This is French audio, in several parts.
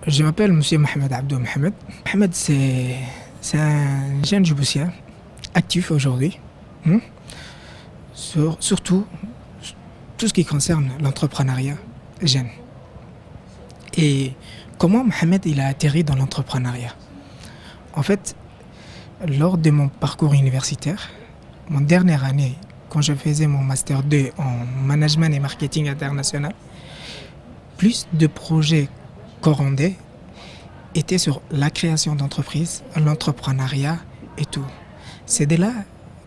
Je m'appelle Monsieur Mohamed Abdou Mohamed. Mohamed, c'est un jeune Djiboutien actif aujourd'hui, hein, surtout tout ce qui concerne l'entrepreneuriat jeune. Et comment Mohamed il a atterri dans l'entrepreneuriat? En fait, lors de mon parcours universitaire, mon dernière année, quand je faisais mon master 2 en management et marketing international, plus de projets corrondés étaient sur la création d'entreprises, l'entrepreneuriat et tout. C'est de là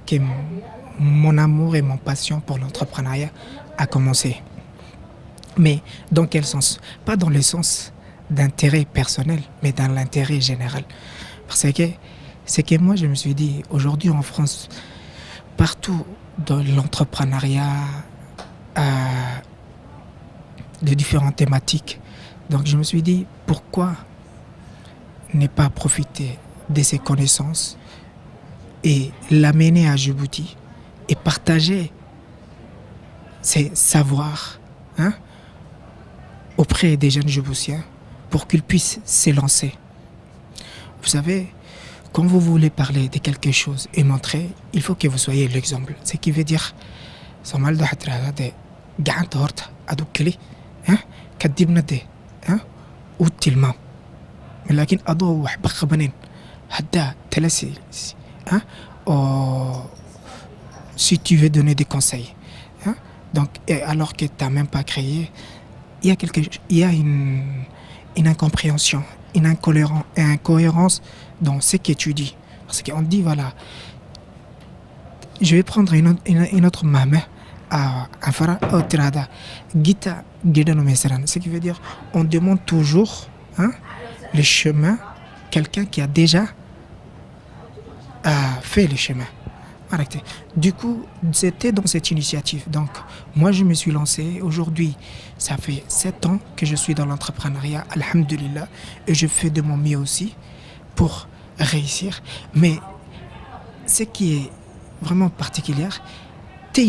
que mon amour et mon passion pour l'entrepreneuriat a commencé. Mais dans quel sens? Pas dans le sens d'intérêt personnel, mais dans l'intérêt général. Parce que c'est que moi je me suis dit, aujourd'hui en France, partout dans l'entrepreneuriat, de différentes thématiques. Donc je me suis dit, pourquoi ne pas profiter de ces connaissances et l'amener à Djibouti et partager ces savoirs, hein, auprès des jeunes Djiboutiens pour qu'ils puissent s'élancer. Vous savez, quand vous voulez parler de quelque chose et montrer, il faut que vous soyez l'exemple. Ce qui veut dire, لكن أضو وحبخ بنين هدا تلاسي hein si tu veux donner des conseils, hein? Donc alors que tu n'as même pas créé, il y a une incompréhension, une incohérence dans ce que tu dis, parce qu'on dit voilà, je vais prendre une autre maman à Fara Otrada Gita Gidano Mesran, ce qui veut dire on demande toujours, hein, le chemin, quelqu'un qui a déjà fait le chemin. Arrêtez. Du coup, c'était dans cette initiative. Donc, moi, je me suis lancé. Aujourd'hui, ça fait 7 ans que je suis dans l'entrepreneuriat, alhamdulillah, et je fais de mon mieux aussi pour réussir. Mais ce qui est vraiment particulier, c'est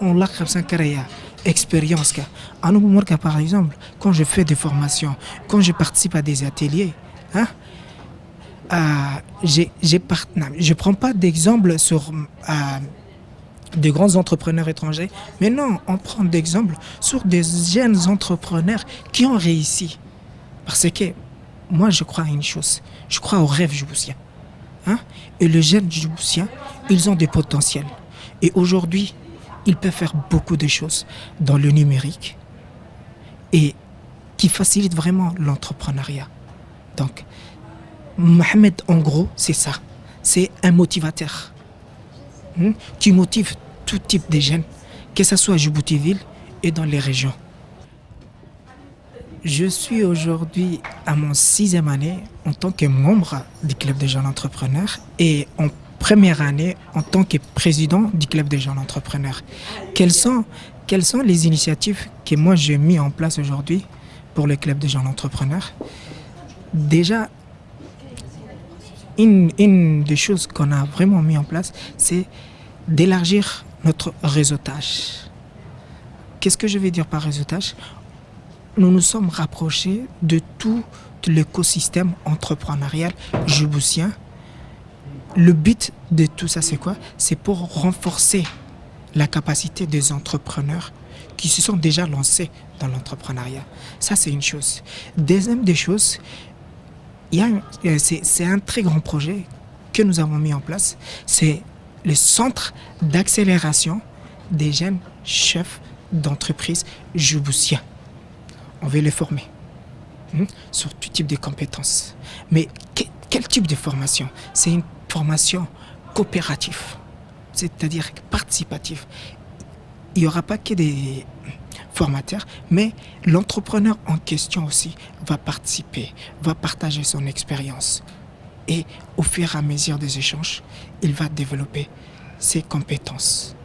on l'a expérience. Par exemple, quand je fais des formations, quand je participe à des ateliers, hein, je ne prends pas d'exemple sur de grands entrepreneurs étrangers, mais non, on prend d'exemples sur des jeunes entrepreneurs qui ont réussi. Parce que moi, je crois à une chose, je crois au rêve djiboutien. Hein? Et les jeunes djiboutiens, ils ont des potentiels. Et aujourd'hui, ils peuvent faire beaucoup de choses dans le numérique et qui facilitent vraiment l'entrepreneuriat. Donc, Mohamed, en gros, c'est ça. C'est un motivateur, qui motive tout type de jeunes, que ce soit à Djibouti-Ville et dans les régions. Je suis aujourd'hui à mon 6e année en tant que membre du Club des jeunes entrepreneurs et en première année en tant que président du Club des jeunes entrepreneurs. Quelles sont les initiatives que moi j'ai mis en place aujourd'hui pour le Club des jeunes entrepreneurs? Déjà, une des choses qu'on a vraiment mis en place, c'est d'élargir notre réseautage. Qu'est-ce que je veux dire par réseautage? Nous nous sommes rapprochés de tout l'écosystème entrepreneurial djiboutien. Le but de tout ça, c'est quoi? C'est pour renforcer la capacité des entrepreneurs qui se sont déjà lancés dans l'entrepreneuriat. Ça, c'est une chose. Deuxième des choses, c'est un très grand projet que nous avons mis en place. C'est le centre d'accélération des jeunes chefs d'entreprise djiboutiens. On veut les former sur tout type de compétences. Mais quel type de formation? C'est une formation coopérative, c'est-à-dire participative. Il n'y aura pas que des formateurs, mais l'entrepreneur en question aussi va participer, va partager son expérience. Et au fur et à mesure des échanges, il va développer ses compétences.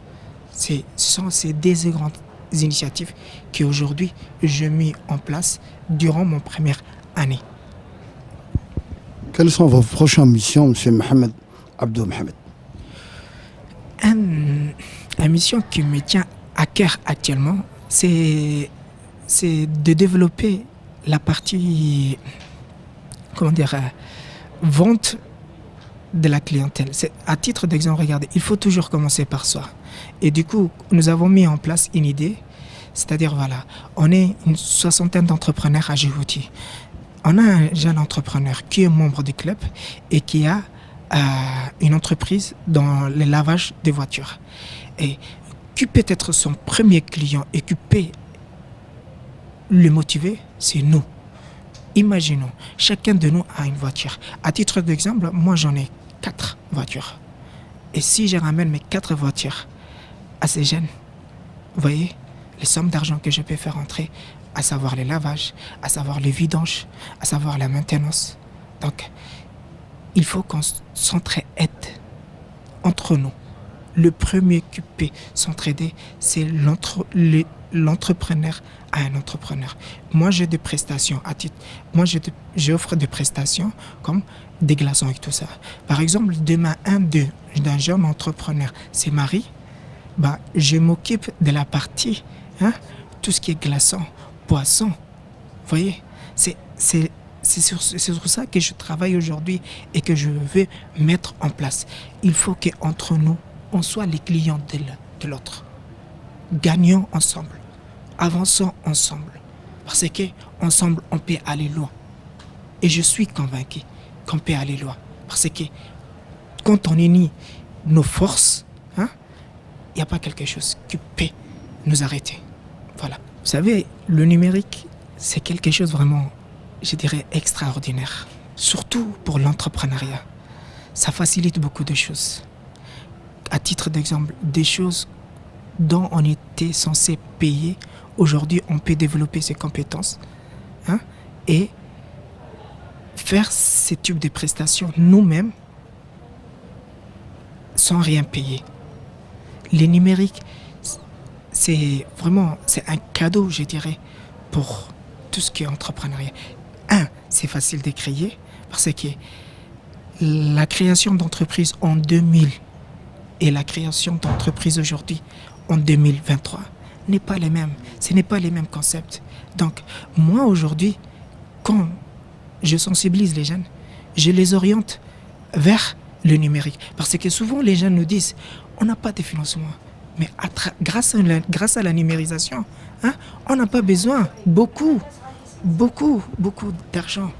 Ce sont ces deux grandes initiatives qu'aujourd'hui j'ai mis en place durant mon première année. Quelles sont vos prochaines missions, M. Mohamed Abdou Mohamed? La mission qui me tient à cœur actuellement, c'est de développer la partie, comment dire, vente de la clientèle. C'est, à titre d'exemple, regardez, il faut toujours commencer par soi. Et du coup, nous avons mis en place une idée, c'est-à-dire, voilà, on est une soixantaine d'entrepreneurs à Djibouti. On a un jeune entrepreneur qui est membre du club et qui a une entreprise dans le lavage des voitures. Et qui peut être son premier client et qui peut le motiver, c'est nous. Imaginons, chacun de nous a une voiture. À titre d'exemple, moi j'en ai 4 voitures. Et si je ramène mes 4 voitures à ces jeunes, vous voyez, les sommes d'argent que je peux faire entrer, à savoir les lavages, à savoir les vidanges, à savoir la maintenance. Donc, il faut qu'on s'entraide entre nous. Le premier qui peut s'entraider, c'est l'entrepreneur à un entrepreneur. Moi, j'ai des prestations à titre. Moi, j'offre des prestations comme des glaçons et tout ça. Par exemple, demain, d'un jeune entrepreneur, c'est Marie. Bah, je m'occupe de la partie, tout ce qui est glaçon, poisson. Vous voyez, c'est sur ça que je travaille aujourd'hui et que je veux mettre en place. Il faut qu'entre nous, on soit les clients de l'autre. Gagnons ensemble. Avançons ensemble. Parce qu'ensemble, on peut aller loin. Et je suis convaincu qu'on peut aller loin. Parce que quand on unit nos forces, il n'y a pas quelque chose qui peut nous arrêter. Voilà. Vous savez, le numérique, c'est quelque chose vraiment, je dirais, extraordinaire. Surtout pour l'entrepreneuriat. Ça facilite beaucoup de choses. À titre d'exemple, des choses dont on était censé payer, aujourd'hui on peut développer ses compétences et faire ce type de prestations nous-mêmes sans rien payer. Les numériques, c'est un cadeau, je dirais, pour tout ce qui est entrepreneuriat. C'est facile de créer parce que la création d'entreprises en 2000 et la création d'entreprises aujourd'hui en 2023 n'est pas les mêmes. Ce n'est pas les mêmes concepts. Donc, moi aujourd'hui, quand je sensibilise les jeunes, je les oriente vers le numérique. Parce que souvent, les jeunes nous disent, on n'a pas de financement. Mais grâce à la numérisation, on n'a pas besoin beaucoup d'argent.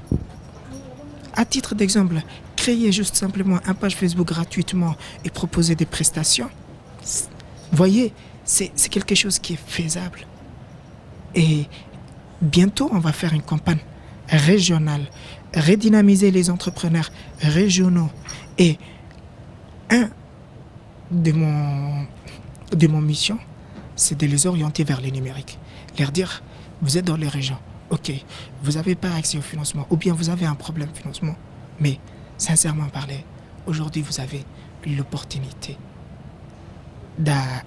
À titre d'exemple, créer juste simplement une page Facebook gratuitement et proposer des prestations, vous voyez, c'est quelque chose qui est faisable. Et bientôt, on va faire une campagne régionale, redynamiser les entrepreneurs régionaux. Et de mon mission, c'est de les orienter vers le numérique. Leur dire, vous êtes dans les régions, ok, vous n'avez pas accès au financement, ou bien vous avez un problème de financement, mais sincèrement parler, aujourd'hui vous avez l'opportunité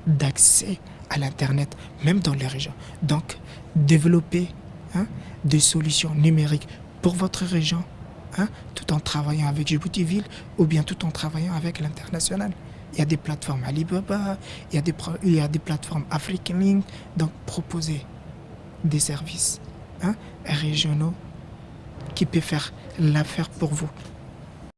d'accès à l'Internet, même dans les régions. Donc, développer des solutions numériques pour votre région, tout en travaillant avec Djibouti-Ville ou bien tout en travaillant avec l'international. Il y a des plateformes Alibaba, il y a des plateformes African Link, donc proposer des services régionaux qui peuvent faire l'affaire pour vous.